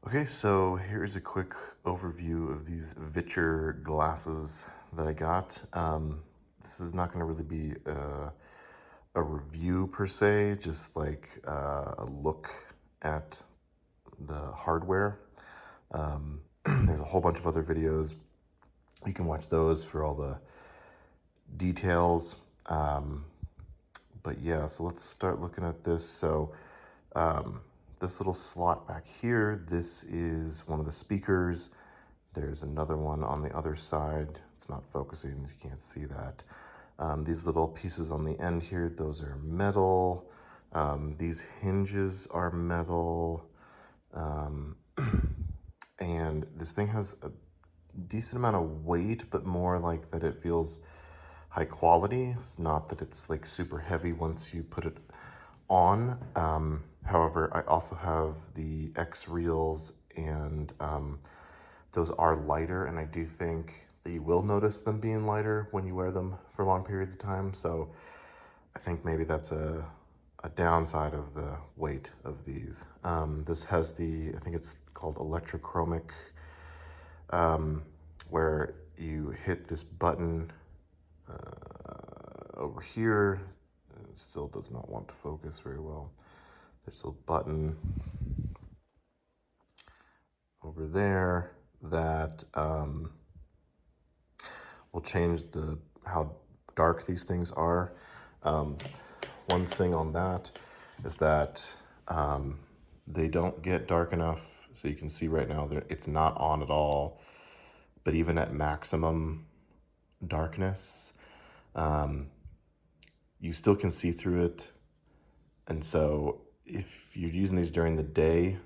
Okay, so here's a quick overview of these Viture glasses that I got. This is not going to really be a review per se, just like a look at the hardware. There's a whole bunch of other videos. You can watch those for all the details. But yeah, so let's start looking at this. So this little slot back here, this is one of the speakers. There's another one on the other side. It's not focusing, you can't see that. These little pieces on the end here, those are metal. These hinges are metal. And this thing has a decent amount of weight, but more like that it feels high quality. It's not that it's like super heavy once you put it on. However, I also have the X Reels, and those are lighter, and I do think that you will notice them being lighter when you wear them for long periods of time. So I think maybe that's a downside of the weight of these. This has I think it's called electrochromic, where you hit this button over here. It still does not want to focus very well. There's a button over there that will change how dark these things are. One thing on that is that they don't get dark enough, so you can see right now that it's not on at all. But even at maximum darkness, you still can see through it. And so if you're using these during the day,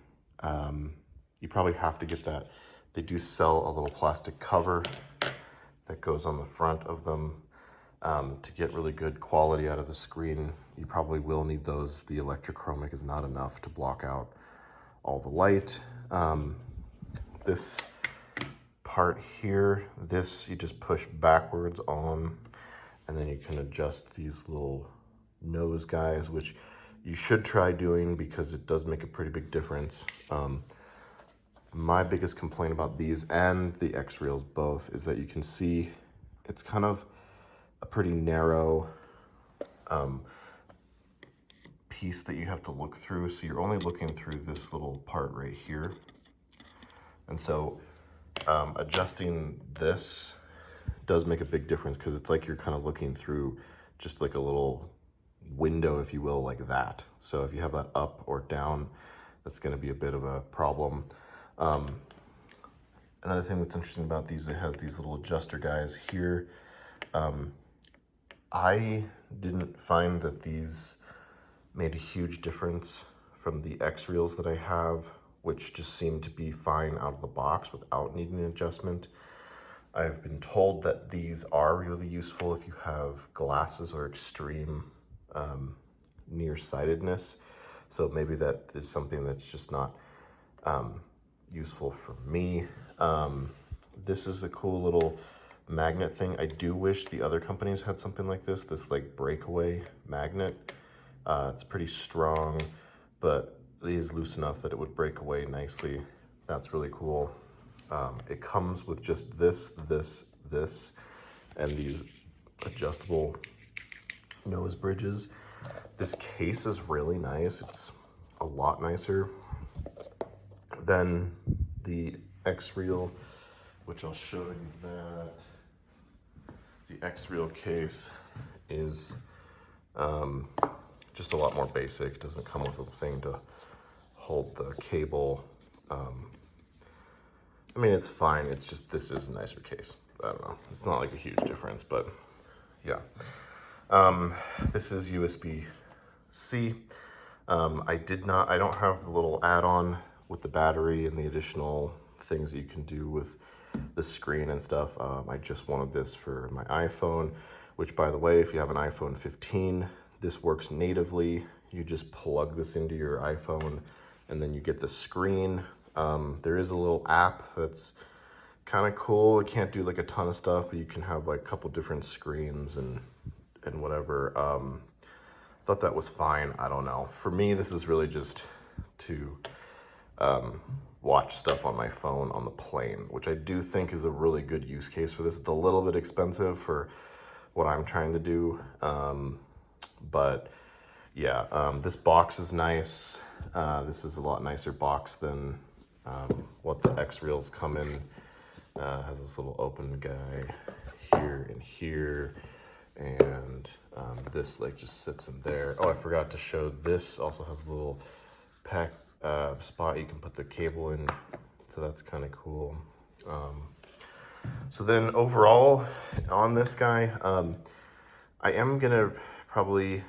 you probably have to get that. They do sell a little plastic cover that goes on the front of them. To get really good quality out of the screen, you probably will need those. The electrochromic is not enough to block out all the light. This part here, you just push backwards on, and then you can adjust these little nose guys, which you should try doing because it does make a pretty big difference. My biggest complaint about these and the X Reels both is that you can see it's kind of a pretty narrow piece that you have to look through. So you're only looking through this little part right here. And so adjusting this does make a big difference, because it's like you're kind of looking through just like a little window, if you will, like that. So if you have that up or down, that's going to be a bit of a problem. Another thing that's interesting about these, it has these little adjuster guys here. I didn't find that these made a huge difference from the X Reels that I have, which just seem to be fine out of the box without needing an adjustment. I've been told that these are really useful if you have glasses or extreme nearsightedness. So maybe that is something that's just not useful for me. This is a cool little magnet thing. I do wish the other companies had something like this like breakaway magnet. It's pretty strong, but it is loose enough that it would break away nicely. That's really cool. It comes with just this, and these adjustable nose bridges. This case is really nice. It's a lot nicer than the X Reel, which I'll show you that. The X Reel case is just a lot more basic. It doesn't come with a thing to hold the cable. I mean, it's fine. It's just, this is a nicer case. I don't know. It's not like a huge difference, but yeah. This is USB-C. I don't have the little add-on with the battery and the additional things that you can do with the screen and stuff. I just wanted this for my iPhone, which, by the way, if you have an iPhone 15, this works natively. You just plug this into your iPhone and then you get the screen. There is a little app that's kind of cool. It can't do like a ton of stuff, but you can have like a couple different screens and whatever. Thought that was fine. I don't know. For me, this is really just to watch stuff on my phone on the plane, which I do think is a really good use case for this. It's a little bit expensive for what I'm trying to do, but yeah, this box is nice. This is a lot nicer box than what the X Reels come in. Has this little open guy here and here, and this like just sits in there. Oh, I forgot to show, this also has a little pack spot you can put the cable in, so that's kind of cool. So then overall on this guy, I am gonna probably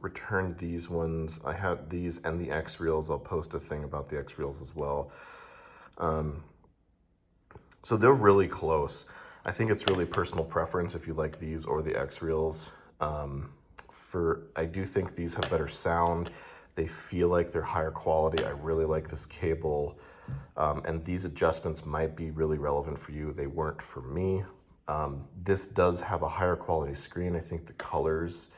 return these ones. I had these and the X Reels. I'll post a thing about the X Reels as well. So they're really close. I think it's really personal preference if you like these or the X Reels. I do think these have better sound. They feel like they're higher quality. I really like this cable. And these adjustments might be really relevant for you. They weren't for me. This does have a higher quality screen. I think the colors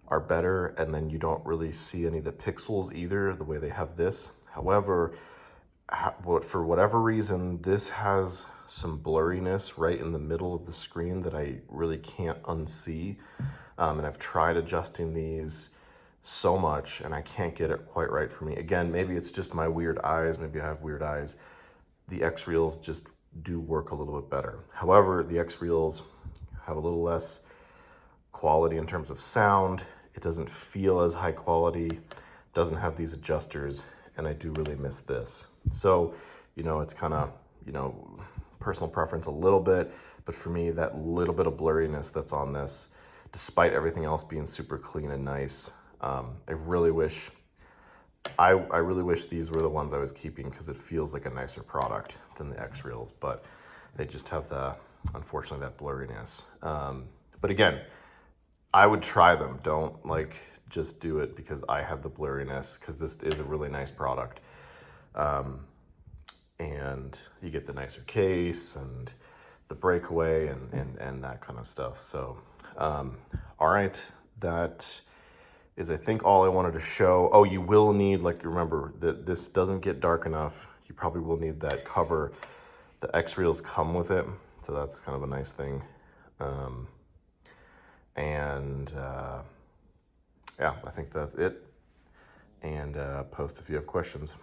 are better, and then you don't really see any of the pixels either, the way they have this. However, for whatever reason, this has some blurriness right in the middle of the screen that I really can't unsee. And I've tried adjusting these so much and I can't get it quite right for me. Again, maybe it's just my weird eyes. Maybe I have weird eyes. The X Reels just do work a little bit better. However, the X Reels have a little less quality in terms of sound. It doesn't feel as high quality, doesn't have these adjusters, and I do really miss this. So, it's kind of, personal preference a little bit, but for me, that little bit of blurriness that's on this, despite everything else being super clean and nice, I really wish these were the ones I was keeping, because it feels like a nicer product than the X Reels, but they just have unfortunately, that blurriness. But again, I would try them. Don't just do it because I have the blurriness, because this is a really nice product. And you get the nicer case and the breakaway and that kind of stuff. So, all right, that is, I think, all I wanted to show. Oh, you will need, remember that this doesn't get dark enough. You probably will need that cover. The X Reels come with it, so that's kind of a nice thing. Yeah, I think that's it. And post if you have questions.